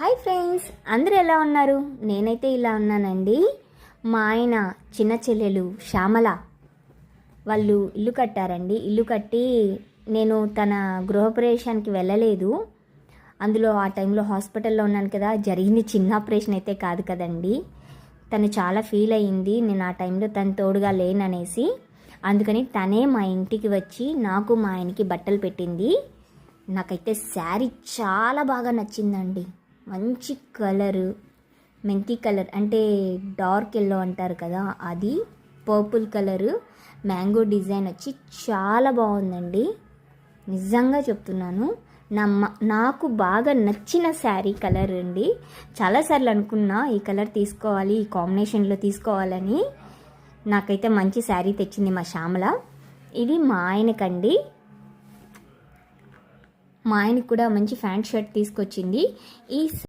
Hi friends, అందరూ ఎలా ఉన్నారు? నేనైతే ఇలా ఉన్నానండి. మా ఆయన చిన్న చెల్లెలు శ్యామల వాళ్ళు ఇల్లు కట్టారండి. ఇల్లు కట్టి నేను తన గృహప్రవేశానికి వెళ్ళలేదు. అందులో ఆ టైంలో హాస్పిటల్లో ఉన్నాను కదా, జరిగింది చిన్న ఆపరేషన్ అయితే కాదు కదండి. తను చాలా ఫీల్ అయ్యింది నేను ఆ టైంలో తను తోడుగా లేననేసి. అందుకని తనే మా ఇంటికి వచ్చి నాకు మా ఆయనకి బట్టలు పెట్టింది. నాకైతే శారీ చాలా బాగా నచ్చిందండి. మంచి కలరు, మెంకి కలర్ అంటే డార్క్ ఎల్లో అంటారు కదా, అది పర్పుల్ కలరు, మ్యాంగో డిజైన్ వచ్చి చాలా బాగుందండి. నిజంగా చెప్తున్నాను, నాకు బాగా నచ్చిన శారీ కలర్ అండి. చాలాసార్లు అనుకున్నా ఈ కలర్ తీసుకోవాలి, ఈ కాంబినేషన్లో తీసుకోవాలని. నాకైతే మంచి శారీ తెచ్చింది మా శ్యామల. ఇది మా ఆయనకండి. మా ఆయనకి కూడా మంచి ప్యాంట్ షర్ట్ తీసుకొచ్చింది. ఈ